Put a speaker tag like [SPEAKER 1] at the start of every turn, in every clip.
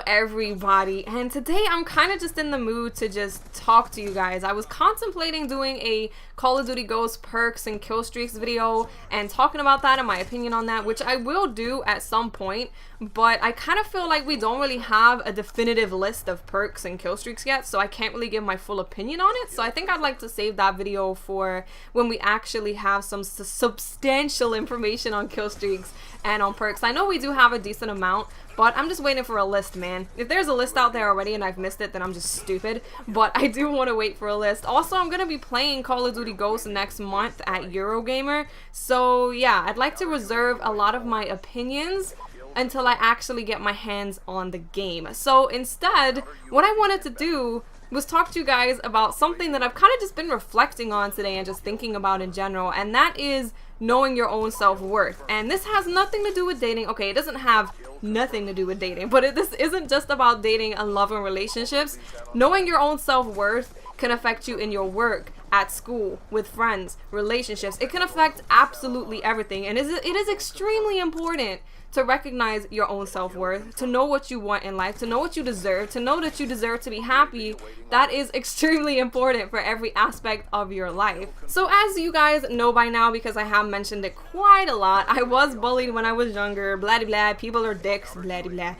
[SPEAKER 1] everybody, and today I'm kind of just in the mood to just talk to you guys. I was contemplating doing a Call of Duty Ghosts perks and kill streaks video and talking about that and my opinion on that, which I will do at some point, but I kind of feel like we don't really have a definitive list of perks and kill streaks yet, so I can't really give my full opinion on it. So I think I'd like to save that video for when we actually have some substantial information on kill streaks and on perks. I know we do have a decent amount, but I'm just waiting for a list, man. If there's a list out there already and I've missed it, then I'm just stupid. But I do want to wait for a list. Also, I'm going to be playing Call of Duty Ghosts next month at Eurogamer. So yeah, I'd like to reserve a lot of my opinions until I actually get my hands on the game. So instead, what I wanted to do was talk to you guys about something that I've kind of just been reflecting on today and just thinking about in general, and that is knowing your own self-worth. And this has nothing to do with dating. Okay, it doesn't have nothing to do with dating, but this isn't just about dating and love and relationships. Knowing your own self-worth can affect you in your work, at school, with friends, relationships. It can affect absolutely everything, and it is extremely important to recognize your own self-worth, to know what you want in life, to know what you deserve, to know that you deserve to be happy. That is extremely important for every aspect of your life. So as you guys know by now, because I have mentioned it quite a lot, I was bullied when I was younger, blah blah blah, people are dicks, blah blah.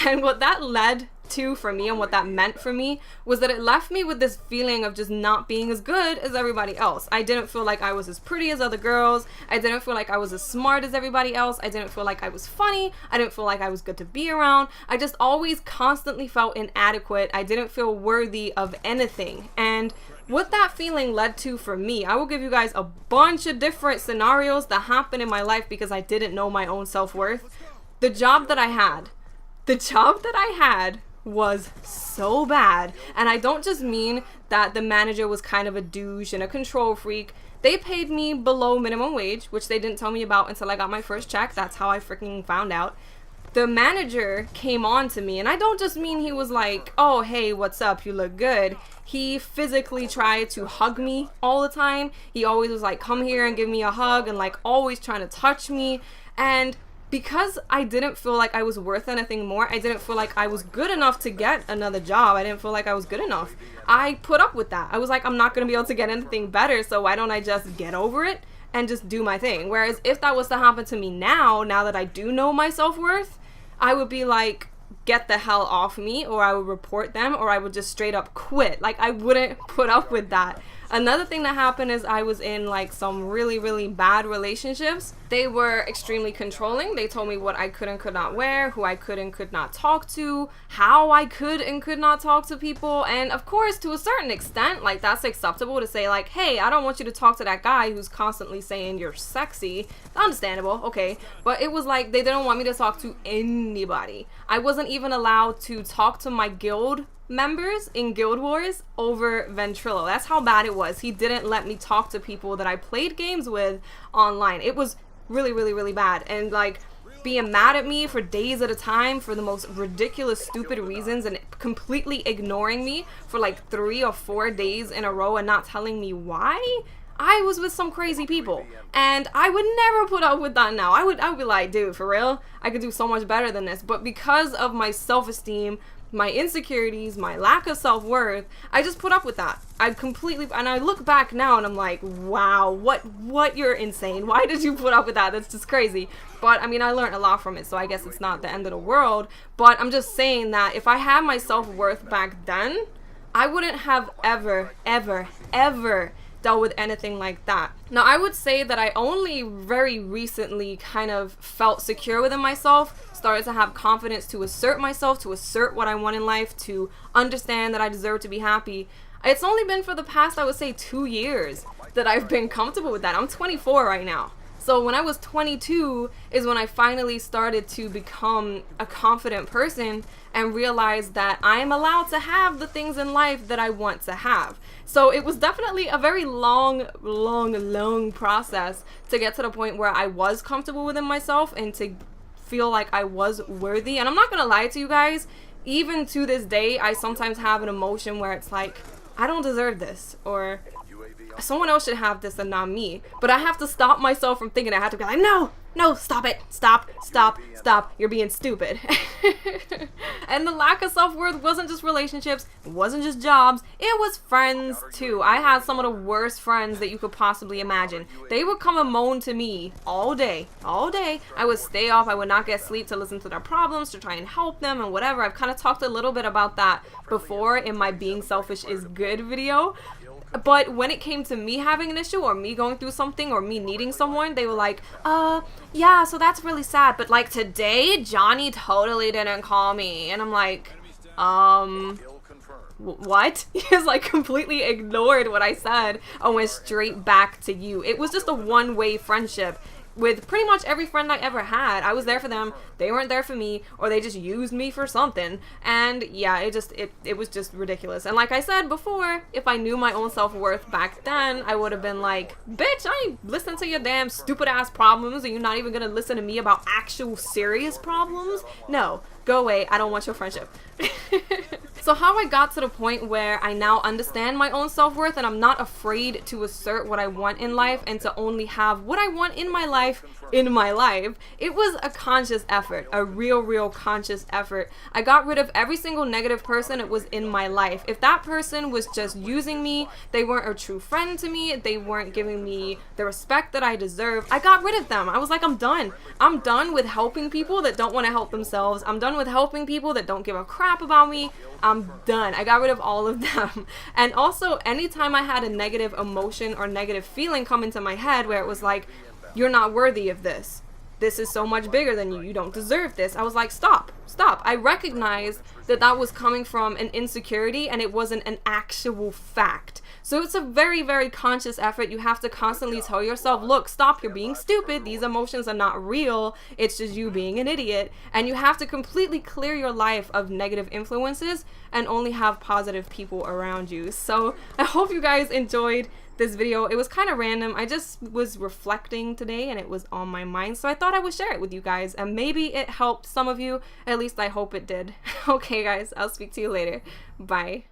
[SPEAKER 1] And what that led to for me and what that meant for me was that it left me with this feeling of just not being as good as everybody else. I didn't feel like I was as pretty as other girls. I didn't feel like I was as smart as everybody else. I didn't feel like I was funny. I didn't feel like I was good to be around. I just always constantly felt inadequate. I didn't feel worthy of anything. And what that feeling led to for me, I will give you guys a bunch of different scenarios that happened in my life because I didn't know my own self-worth. The job that I had was so bad, and I don't just mean that the manager was kind of a douche and a control freak. They paid me below minimum wage, which they didn't tell me about until I got my first check. That's how I freaking found out. The manager came on to me, and I don't just mean he was like, oh hey, what's up, you look good. He physically tried to hug me all the time. He always was like, come here and give me a hug, and like always trying to touch me. And because I didn't feel like I was worth anything more, I didn't feel like I was good enough to get another job. I didn't feel like I was good enough. I put up with that. I was like, I'm not going to be able to get anything better, so why don't I just get over it and just do my thing? Whereas if that was to happen to me now that I do know my self-worth, I would be like, get the hell off me, or I would report them, or I would just straight up quit. Like, I wouldn't put up with that. Another thing that happened is I was in like some really, really bad relationships. They were extremely controlling. They told me what I could and could not wear, who I could and could not talk to, how I could and could not talk to people. And of course, to a certain extent, like that's acceptable to say like, hey, I don't want you to talk to that guy who's constantly saying you're sexy. Understandable, okay. But it was like they didn't want me to talk to anybody. I wasn't even allowed to talk to my guild members in Guild Wars over Ventrilo. That's how bad it was. He didn't let me talk to people that I played games with online. It was really, really, really bad. And like being mad at me for days at a time for the most ridiculous, stupid reasons, and completely ignoring me for like 3 or 4 days in a row and not telling me why. I was with some crazy people, and I would never put up with that now. I would be like, dude, for real? I could do so much better than this. But because of my self-esteem, my insecurities, my lack of self-worth, I just put up with that. And I look back now and I'm like, wow, what, you're insane. Why did you put up with that? That's just crazy. But I mean, I learned a lot from it, so I guess it's not the end of the world. But I'm just saying that if I had my self-worth back then, I wouldn't have ever dealt with anything like that. Now, I would say that I only very recently kind of felt secure within myself, started to have confidence to assert myself, to assert what I want in life, to understand that I deserve to be happy. It's only been for the past, I would say, 2 years that I've been comfortable with that. I'm 24 right now. So when I was 22 is when I finally started to become a confident person and realized that I'm allowed to have the things in life that I want to have. So it was definitely a very long process to get to the point where I was comfortable within myself and to feel like I was worthy. And I'm not gonna lie to you guys, even to this day, I sometimes have an emotion where it's like, I don't deserve this, or someone else should have this and not me. But I have to stop myself from thinking. I have to be like, no, stop it, stop, you're being stupid. And the lack of self-worth wasn't just relationships, it wasn't just jobs, it was friends too. I had some of the worst friends that you could possibly imagine. They would come and moan to me all day, all day. I would stay off, I would not get sleep to listen to their problems, to try and help them and whatever. I've kind of talked a little bit about that before in my Being Selfish is Good video. But when it came to me having an issue or me going through something or me needing someone, they were like, yeah, so that's really sad. But like today, Johnny totally didn't call me. And I'm like, what? He just like completely ignored what I said and went straight back to you. It was just a one-way friendship with pretty much every friend I ever had. I was there for them, they weren't there for me, or they just used me for something. And yeah, it was just ridiculous. And like I said before, if I knew my own self-worth back then, I would have been like, bitch, I ain't listening to your damn stupid ass problems, and you're not even gonna listen to me about actual serious problems? No, go away, I don't want your friendship. So how I got to the point where I now understand my own self-worth and I'm not afraid to assert what I want in life and to only have what I want in my life, it was a conscious effort, a real conscious effort. I got rid of every single negative person that was in my life. If that person was just using me, they weren't a true friend to me, they weren't giving me the respect that I deserve, I got rid of them. I was like, I'm done. I'm done with helping people that don't want to help themselves. I'm done with helping people that don't give a crap about me. I'm done. I got rid of all of them. And also, anytime I had a negative emotion or negative feeling come into my head where it was like, you're not worthy of this. This is so much bigger than you. You don't deserve this. I was like, stop. I recognized that that was coming from an insecurity and it wasn't an actual fact. So it's a very conscious effort. You have to constantly tell yourself, look, stop, you're being stupid. These emotions are not real. It's just you being an idiot. And you have to completely clear your life of negative influences and only have positive people around you. So I hope you guys enjoyed this video. It was kind of random. I just was reflecting today and it was on my mind, so I thought I would share it with you guys and maybe it helped some of you. At least I hope it did. Okay guys, I'll speak to you later. Bye.